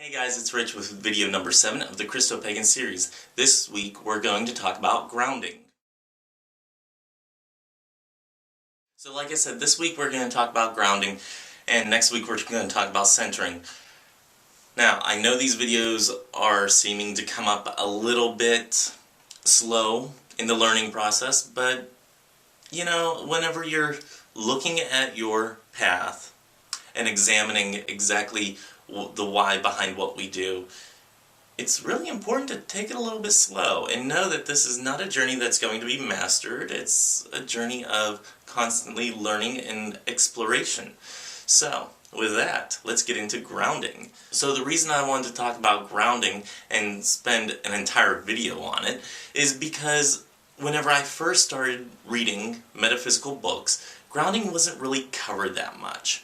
Hey guys, it's Rich with video number 7 of the Christo-Pagan series. This week we're going to talk about grounding. So like I said, this week we're going to talk about grounding, and next week we're going to talk about centering. Now, I know these videos are seeming to come up a little bit slow in the learning process, but you know, whenever you're looking at your path and examining exactly the why behind what we do, it's really important to take it a little bit slow and know that this is not a journey that's going to be mastered. It's a journey of constantly learning and exploration. So, with that, let's get into grounding. So the reason I wanted to talk about grounding and spend an entire video on it is because whenever I first started reading metaphysical books, grounding wasn't really covered that much.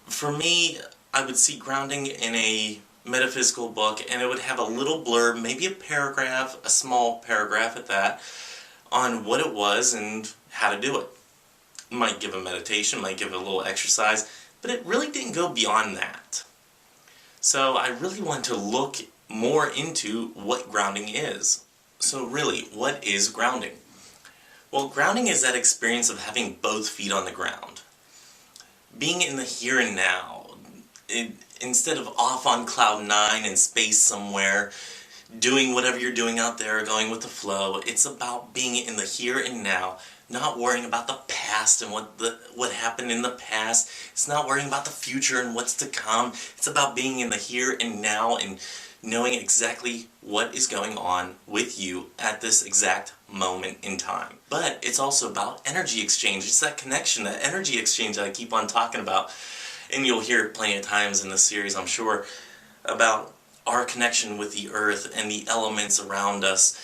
For me, I would see grounding in a metaphysical book and it would have a little blurb, maybe a paragraph, a small paragraph at that, on what it was and how to do it. It might give a meditation, might give a little exercise, but it really didn't go beyond that. So I really want to look more into what grounding is. So really, what is grounding? Well, grounding is that experience of having both feet on the ground. Being in the here and now. Instead of off on cloud 9 in space somewhere, doing whatever you're doing out there, going with the flow, it's about being in the here and now, not worrying about the past and what happened in the past. It's not worrying about the future and what's to come. It's about being in the here and now and knowing exactly what is going on with you at this exact moment in time. But it's also about energy exchange. It's that connection, that energy exchange that I keep on talking about. And you'll hear it plenty of times in this series, I'm sure, about our connection with the earth and the elements around us,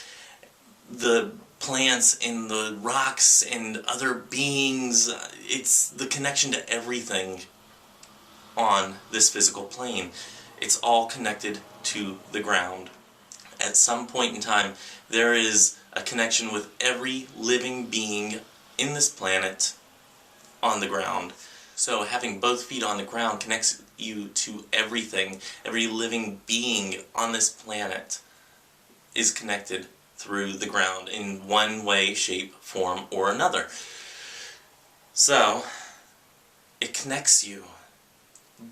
the plants and the rocks and other beings. It's the connection to everything on this physical plane. It's all connected to the ground. At some point in time, there is a connection with every living being in this planet on the ground. So having both feet on the ground connects you to everything. Every living being on this planet is connected through the ground in one way, shape, form, or another. So it connects you.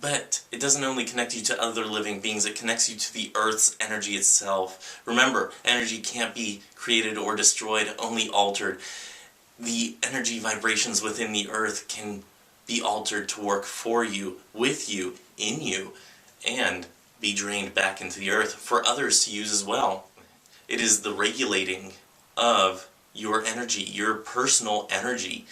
But it doesn't only connect you to other living beings, it connects you to the Earth's energy itself. Remember, energy can't be created or destroyed, only altered. The energy vibrations within the Earth can be altered to work for you, with you, in you, and be drained back into the earth for others to use as well. It is the regulating of your energy, your personal energy.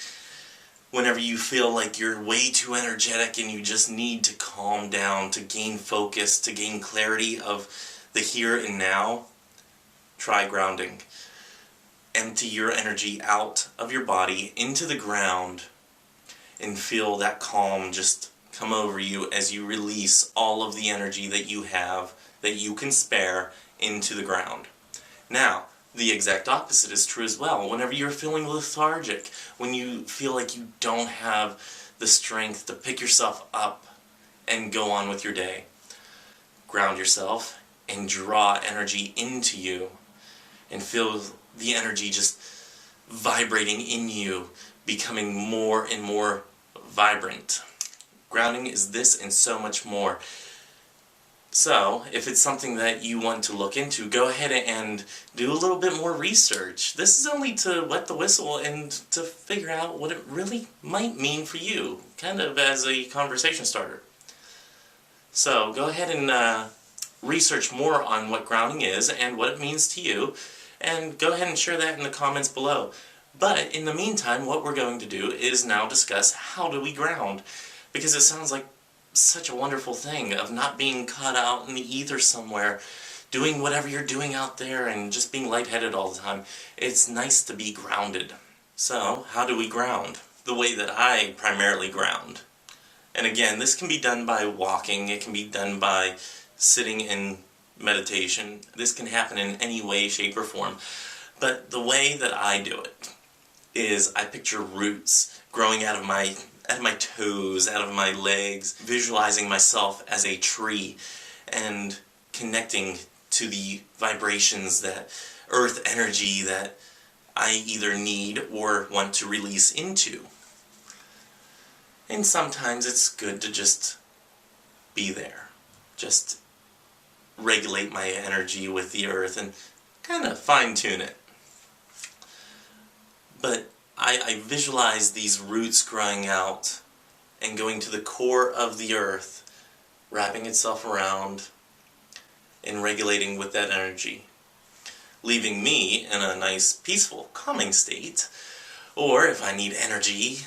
Whenever you feel like you're way too energetic and you just need to calm down, to gain focus, to gain clarity of the here and now, try grounding. Empty your energy out of your body into the ground and feel that calm just come over you as you release all of the energy that you have, that you can spare, into the ground. Now, the exact opposite is true as well. Whenever you're feeling lethargic, when you feel like you don't have the strength to pick yourself up and go on with your day, ground yourself and draw energy into you and feel the energy just vibrating in you, becoming more and more vibrant. Grounding is this and so much more. So, if it's something that you want to look into, go ahead and do a little bit more research. This is only to wet the whistle and to figure out what it really might mean for you, kind of as a conversation starter. So, go ahead and research more on what grounding is and what it means to you, and go ahead and share that in the comments below. But in the meantime, what we're going to do is now discuss how do we ground, because it sounds like such a wonderful thing of not being caught out in the ether somewhere, doing whatever you're doing out there and just being lightheaded all the time. It's nice to be grounded. So, how do we ground? The way that I primarily ground. And again, this can be done by walking, it can be done by sitting in meditation. This can happen in any way, shape, or form. But the way that I do it is I picture roots growing out of my toes, out of my legs, visualizing myself as a tree, and connecting to the vibrations, that earth energy that I either need or want to release into. And sometimes it's good to just be there. Just regulate my energy with the earth and kind of fine-tune it. But I visualize these roots growing out and going to the core of the earth, wrapping itself around and regulating with that energy, leaving me in a nice, peaceful, calming state. Or if I need energy,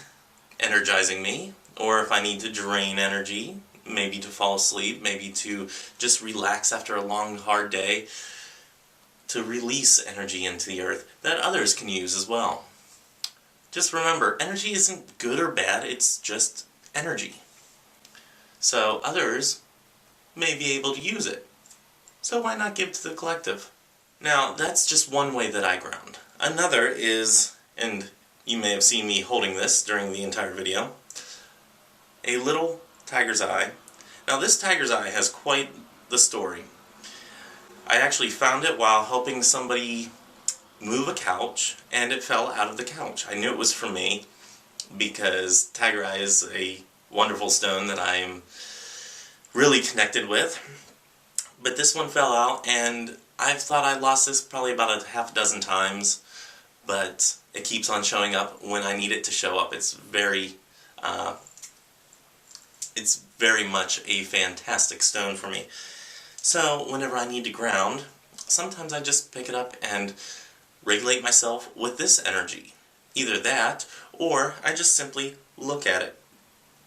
energizing me. Or if I need to drain energy, maybe to fall asleep, maybe to just relax after a long, hard day, to release energy into the earth that others can use as well. Just remember, energy isn't good or bad, it's just energy. So others may be able to use it. So why not give to the collective? Now, that's just one way that I ground. Another is, and you may have seen me holding this during the entire video, a little tiger's eye. Now this tiger's eye has quite the story. I actually found it while helping somebody move a couch, and it fell out of the couch. I knew it was for me because tiger eye is a wonderful stone that I am really connected with. But this one fell out, and I've thought I lost this probably about a half dozen times, but it keeps on showing up when I need it to show up. It's very much a fantastic stone for me. So whenever I need to ground, sometimes I just pick it up and regulate myself with this energy. Either that, or I just simply look at it.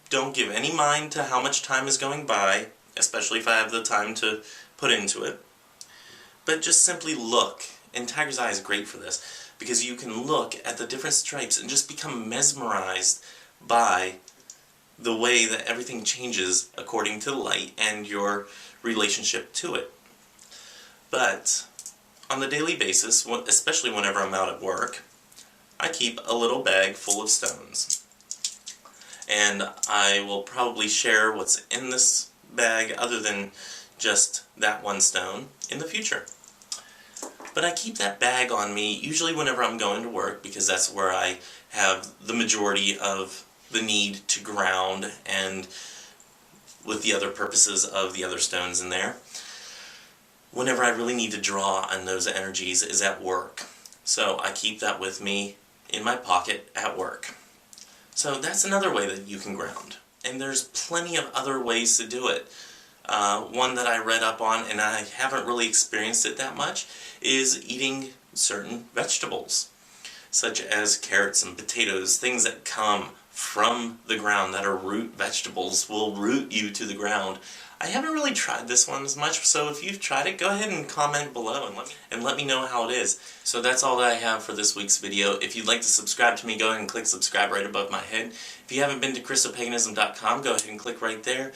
Don't give any mind to how much time is going by, especially if I have the time to put into it. But just simply look. And tiger's eye is great for this, because you can look at the different stripes and just become mesmerized by the way that everything changes according to the light and your relationship to it. But on the daily basis, especially whenever I'm out at work, I keep a little bag full of stones. And I will probably share what's in this bag other than just that one stone in the future. But I keep that bag on me usually whenever I'm going to work, because that's where I have the majority of the need to ground, and with the other purposes of the other stones in there. Whenever I really need to draw on those energies is at work. So I keep that with me in my pocket at work. So that's another way that you can ground. And there's plenty of other ways to do it. One that I read up on, and I haven't really experienced it that much, is eating certain vegetables, such as carrots and potatoes, things that come from the ground that are root vegetables, will root you to the ground. I haven't really tried this one as much, so if you've tried it, go ahead and comment below and let me know how it is. So that's all that I have for this week's video. If you'd like to subscribe to me, go ahead and click subscribe right above my head. If you haven't been to ChristoPaganism.com, go ahead and click right there.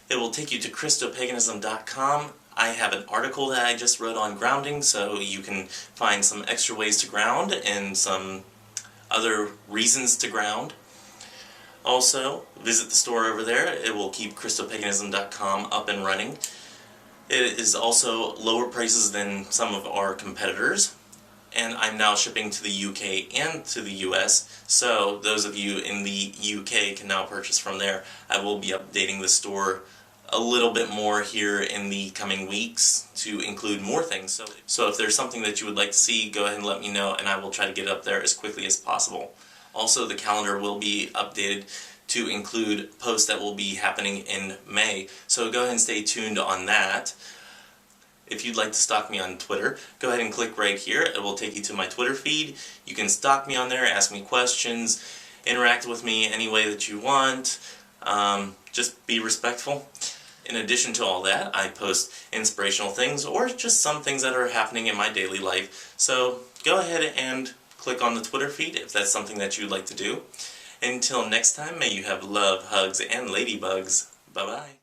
It will take you to ChristoPaganism.com. I have an article that I just wrote on grounding, so you can find some extra ways to ground and some other reasons to ground. Also, visit the store over there. It will keep ChristoPaganism.com up and running. It is also lower prices than some of our competitors. And I'm now shipping to the UK and to the US, so those of you in the UK can now purchase from there. I will be updating the store a little bit more here in the coming weeks to include more things. So if there's something that you would like to see, go ahead and let me know, and I will try to get it up there as quickly as possible. Also, the calendar will be updated to include posts that will be happening in May, so go ahead and stay tuned on that. If you'd like to stalk me on Twitter, go ahead and click right here. It will take you to my Twitter feed. You can stalk me on there, ask me questions, interact with me any way that you want. Just be respectful. In addition to all that, I post inspirational things or just some things that are happening in my daily life. So go ahead and click on the Twitter feed if that's something that you'd like to do. Until next time, may you have love, hugs, and ladybugs. Bye-bye.